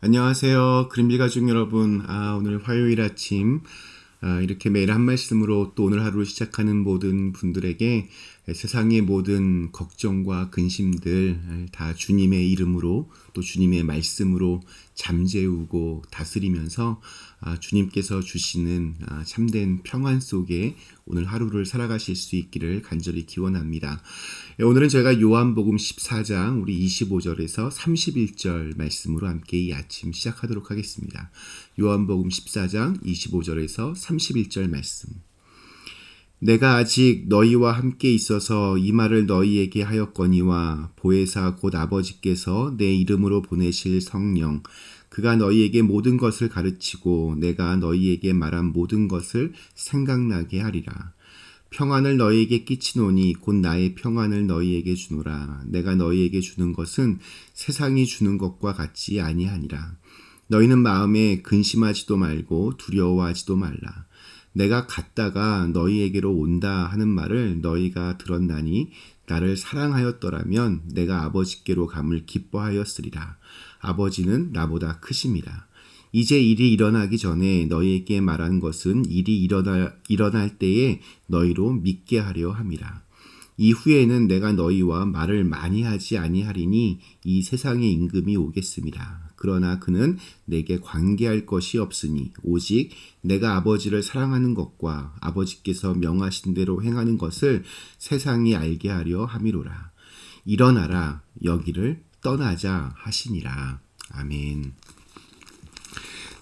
안녕하세요. 그림빌 가족 여러분. 오늘 화요일 아침, 이렇게 매일 한 말씀으로 또 오늘 하루를 시작하는 모든 분들에게 세상의 모든 걱정과 근심들 다 주님의 이름으로 또 주님의 말씀으로 잠재우고 다스리면서 주님께서 주시는 참된 평안 속에 오늘 하루를 살아가실 수 있기를 간절히 기원합니다. 오늘은 저희가 요한복음 14장 우리 25절에서 31절 말씀으로 함께 이 아침 시작하도록 하겠습니다. 요한복음 14장 25절에서 31절 말씀. 내가 아직 너희와 함께 있어서 이 말을 너희에게 하였거니와 보혜사 곧 아버지께서 내 이름으로 보내실 성령 그가 너희에게 모든 것을 가르치고 내가 너희에게 말한 모든 것을 생각나게 하리라. 평안을 너희에게 끼치노니 곧 나의 평안을 너희에게 주노라. 내가 너희에게 주는 것은 세상이 주는 것과 같지 아니하니라. 너희는 마음에 근심하지도 말고 두려워하지도 말라. 내가 갔다가 너희에게로 온다 하는 말을 너희가 들었나니 나를 사랑하였더라면 내가 아버지께로 감을 기뻐하였으리라. 아버지는 나보다 크심이라. 이제 일이 일어나기 전에 너희에게 말한 것은 일이 일어날 때에 너희로 믿게 하려 함이라. 이후에는 내가 너희와 말을 많이 하지 아니하리니 이 세상의 임금이 오겠습니다. 그러나 그는 내게 관계할 것이 없으니 오직 내가 아버지를 사랑하는 것과 아버지께서 명하신 대로 행하는 것을 세상이 알게 하려 함이로라. 일어나라 여기를 떠나자 하시니라. 아멘.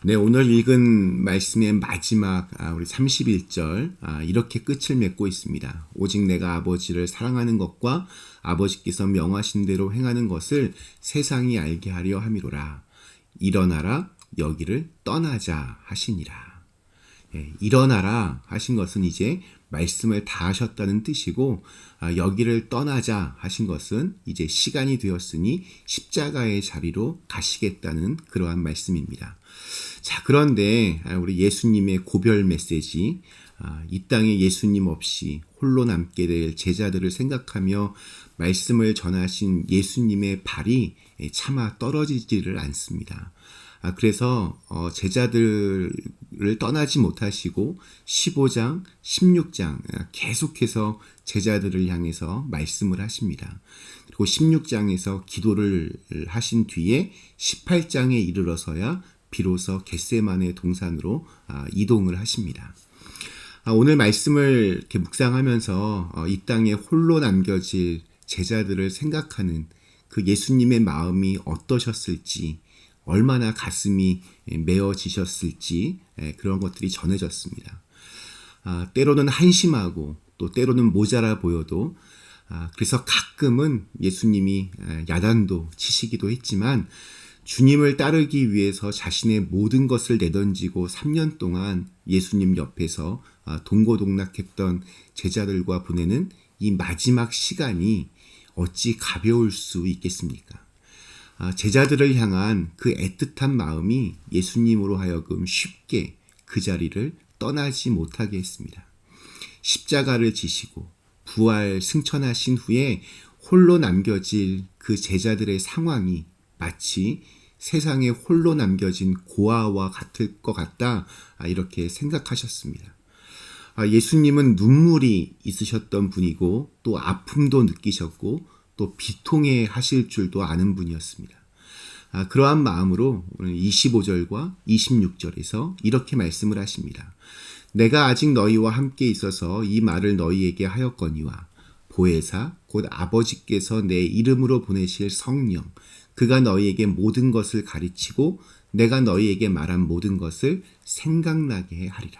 네, 오늘 읽은 말씀의 마지막 우리 31절 이렇게 끝을 맺고 있습니다. 오직 내가 아버지를 사랑하는 것과 아버지께서 명하신 대로 행하는 것을 세상이 알게 하려 함이로라. 일어나라 여기를 떠나자 하시니라. 일어나라 하신 것은 이제 말씀을 다 하셨다는 뜻이고 여기를 떠나자 하신 것은 이제 시간이 되었으니 십자가의 자리로 가시겠다는 그러한 말씀입니다. 자, 그런데 우리 예수님의 고별 메시지, 이 땅에 예수님 없이 홀로 남게 될 제자들을 생각하며 말씀을 전하신 예수님의 발이 차마 떨어지지를 않습니다. 그래서 제자들을 떠나지 못하시고 15장, 16장 계속해서 제자들을 향해서 말씀을 하십니다. 그리고 16장에서 기도를 하신 뒤에 18장에 이르러서야 비로소 겟세마네 동산으로 이동을 하십니다. 오늘 말씀을 이렇게 묵상하면서 이 땅에 홀로 남겨질 제자들을 생각하는 그 예수님의 마음이 어떠셨을지, 얼마나 가슴이 메어지셨을지 그런 것들이 전해졌습니다. 때로는 한심하고 또 때로는 모자라 보여도 그래서 가끔은 예수님이 야단도 치시기도 했지만 주님을 따르기 위해서 자신의 모든 것을 내던지고 3년 동안 예수님 옆에서 동고동락했던 제자들과 보내는 이 마지막 시간이 어찌 가벼울 수 있겠습니까? 제자들을 향한 그 애틋한 마음이 예수님으로 하여금 쉽게 그 자리를 떠나지 못하게 했습니다. 십자가를 지시고 부활 승천하신 후에 홀로 남겨질 그 제자들의 상황이 마치 세상에 홀로 남겨진 고아와 같을 것 같다 이렇게 생각하셨습니다. 예수님은 눈물이 있으셨던 분이고 또 아픔도 느끼셨고 또 비통해 하실 줄도 아는 분이었습니다. 그러한 마음으로 오늘 25절과 26절에서 이렇게 말씀을 하십니다. 내가 아직 너희와 함께 있어서 이 말을 너희에게 하였거니와 보혜사 곧 아버지께서 내 이름으로 보내실 성령 그가 너희에게 모든 것을 가르치고 내가 너희에게 말한 모든 것을 생각나게 하리라.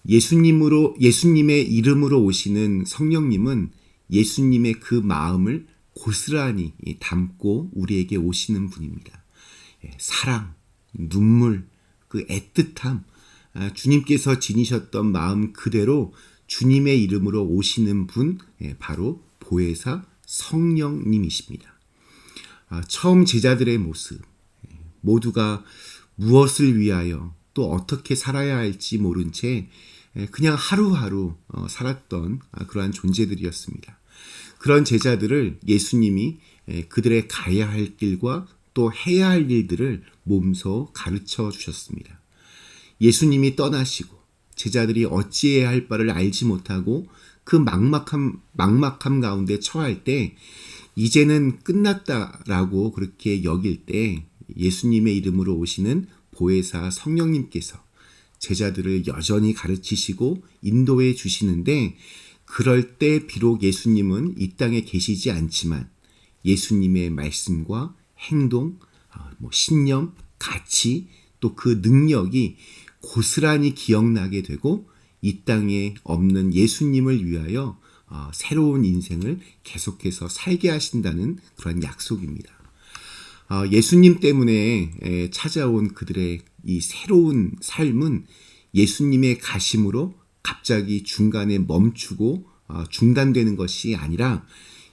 예수님의 이름으로 오시는 성령님은 예수님의 그 마음을 고스란히 담고 우리에게 오시는 분입니다. 사랑, 눈물, 그 애틋함, 주님께서 지니셨던 마음 그대로 주님의 이름으로 오시는 분, 바로 보혜사 성령님이십니다. 처음 제자들의 모습, 모두가 무엇을 위하여 또 어떻게 살아야 할지 모른 채 그냥 하루하루 살았던 그러한 존재들이었습니다. 그런 제자들을 예수님이 그들의 가야 할 길과 또 해야 할 일들을 몸소 가르쳐 주셨습니다. 예수님이 떠나시고 제자들이 어찌해야 할 바를 알지 못하고 그 막막함 가운데 처할 때 이제는 끝났다라고 그렇게 여길 때 예수님의 이름으로 오시는 보혜사 성령님께서 제자들을 여전히 가르치시고 인도해 주시는데, 그럴 때 비록 예수님은 이 땅에 계시지 않지만 예수님의 말씀과 행동, 신념, 가치, 또 그 능력이 고스란히 기억나게 되고 이 땅에 없는 예수님을 위하여 새로운 인생을 계속해서 살게 하신다는 그런 약속입니다. 예수님 때문에 찾아온 그들의 이 새로운 삶은 예수님의 가심으로 갑자기 중간에 멈추고 중단되는 것이 아니라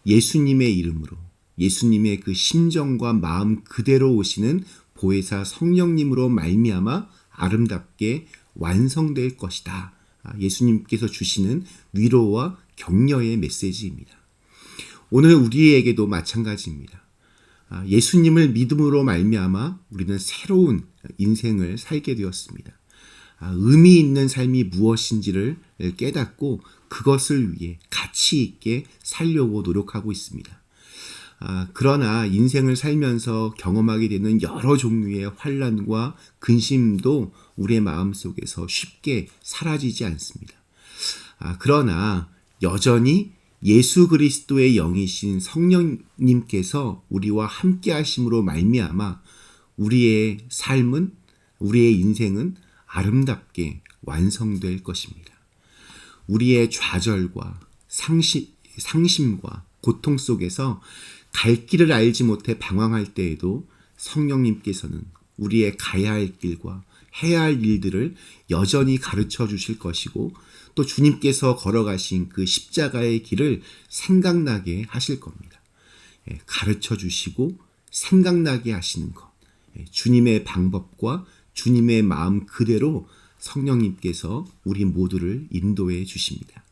예수님의 이름으로, 예수님의 그 심정과 마음 그대로 오시는 보혜사 성령님으로 말미암아 아름답게 완성될 것이다. 예수님께서 주시는 위로와 격려의 메시지입니다. 오늘 우리에게도 마찬가지입니다. 예수님을 믿음으로 말미암아 우리는 새로운 인생을 살게 되었습니다. 의미 있는 삶이 무엇인지를 깨닫고 그것을 위해 가치 있게 살려고 노력하고 있습니다. 그러나 인생을 살면서 경험하게 되는 여러 종류의 환난과 근심도 우리의 마음속에서 쉽게 사라지지 않습니다. 그러나 여전히 예수 그리스도의 영이신 성령님께서 우리와 함께 하심으로 말미암아 우리의 삶은, 우리의 인생은 아름답게 완성될 것입니다. 우리의 좌절과 상심과 고통 속에서 갈 길을 알지 못해 방황할 때에도 성령님께서는 우리의 가야 할 길과 해야 할 일들을 여전히 가르쳐 주실 것이고, 또 주님께서 걸어가신 그 십자가의 길을 생각나게 하실 겁니다. 가르쳐 주시고 생각나게 하시는 것, 주님의 방법과 주님의 마음 그대로 성령님께서 우리 모두를 인도해 주십니다.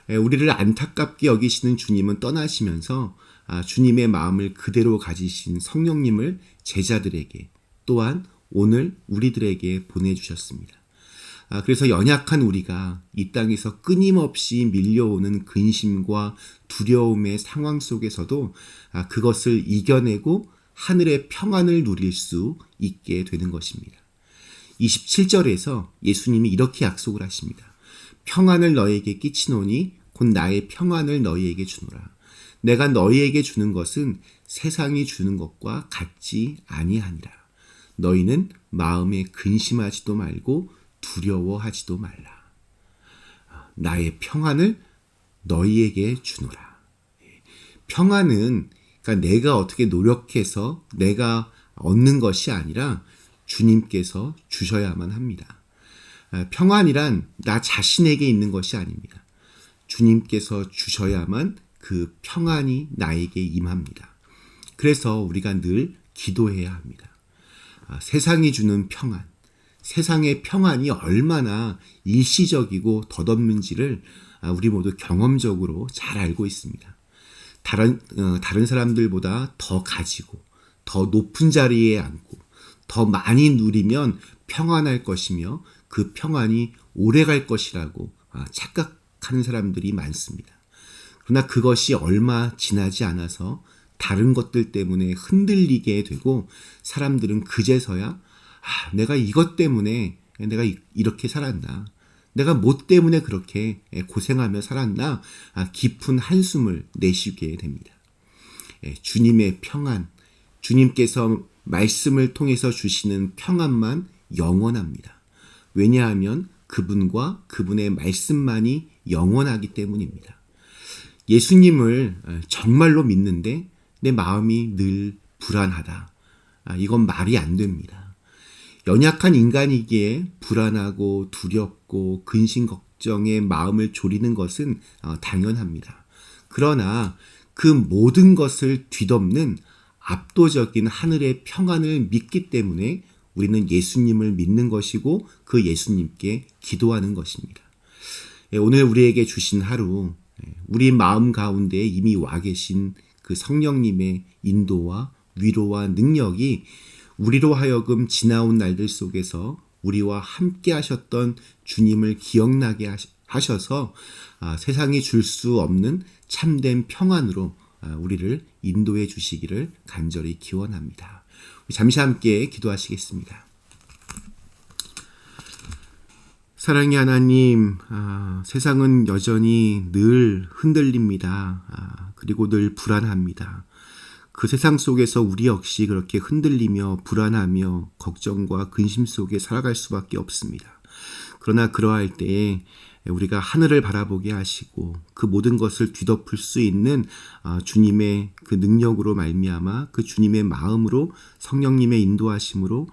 우리를 안타깝게 여기시는 주님은 떠나시면서 주님의 마음을 그대로 가지신 성령님을 제자들에게, 또한 오늘 우리들에게 보내주셨습니다. 그래서 연약한 우리가 이 땅에서 끊임없이 밀려오는 근심과 두려움의 상황 속에서도 그것을 이겨내고 하늘의 평안을 누릴 수 있게 되는 것입니다. 27절에서 예수님이 이렇게 약속을 하십니다. 평안을 너희에게 끼치노니 곧 나의 평안을 너희에게 주노라. 내가 너희에게 주는 것은 세상이 주는 것과 같지 아니하니라. 너희는 마음에 근심하지도 말고 두려워하지도 말라. 나의 평안을 너희에게 주노라. 평안은 그러니까 내가 어떻게 노력해서 내가 얻는 것이 아니라 주님께서 주셔야만 합니다. 평안이란 나 자신에게 있는 것이 아닙니다. 주님께서 주셔야만 그 평안이 나에게 임합니다. 그래서 우리가 늘 기도해야 합니다. 세상이 주는 평안, 세상의 평안이 얼마나 일시적이고 덧없는지를 우리 모두 경험적으로 잘 알고 있습니다. 다른 사람들보다 더 가지고, 더 높은 자리에 앉고, 더 많이 누리면 평안할 것이며 그 평안이 오래 갈 것이라고 착각하는 사람들이 많습니다. 그러나 그것이 얼마 지나지 않아서 다른 것들 때문에 흔들리게 되고 사람들은 그제서야 내가 이것 때문에 내가 이렇게 살았나, 내가 뭐 때문에 그렇게 고생하며 살았나 깊은 한숨을 내쉬게 됩니다. 주님의 평안, 주님께서 말씀을 통해서 주시는 평안만 영원합니다. 왜냐하면 그분과 그분의 말씀만이 영원하기 때문입니다. 예수님을 정말로 믿는데 내 마음이 늘 불안하다. 이건 말이 안 됩니다. 연약한 인간이기에 불안하고 두렵고 근심 걱정에 마음을 졸이는 것은 당연합니다. 그러나 그 모든 것을 뒤덮는 압도적인 하늘의 평안을 믿기 때문에 우리는 예수님을 믿는 것이고 그 예수님께 기도하는 것입니다. 오늘 우리에게 주신 하루, 우리 마음 가운데 이미 와 계신 그 성령님의 인도와 위로와 능력이 우리로 하여금 지나온 날들 속에서 우리와 함께 하셨던 주님을 기억나게 하셔서 세상이 줄 수 없는 참된 평안으로 우리를 인도해 주시기를 간절히 기원합니다. 잠시 함께 기도하시겠습니다. 사랑의 하나님, 세상은 여전히 늘 흔들립니다. 그리고 늘 불안합니다. 그 세상 속에서 우리 역시 그렇게 흔들리며 불안하며 걱정과 근심 속에 살아갈 수밖에 없습니다. 그러나 그러할 때에 우리가 하늘을 바라보게 하시고 그 모든 것을 뒤덮을 수 있는 주님의 그 능력으로 말미암아 그 주님의 마음으로 성령님의 인도하심으로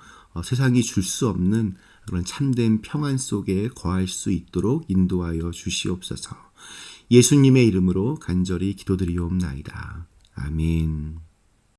세상이 줄 수 없는 그런 참된 평안 속에 거할 수 있도록 인도하여 주시옵소서. 예수님의 이름으로 간절히 기도드리옵나이다. 아멘.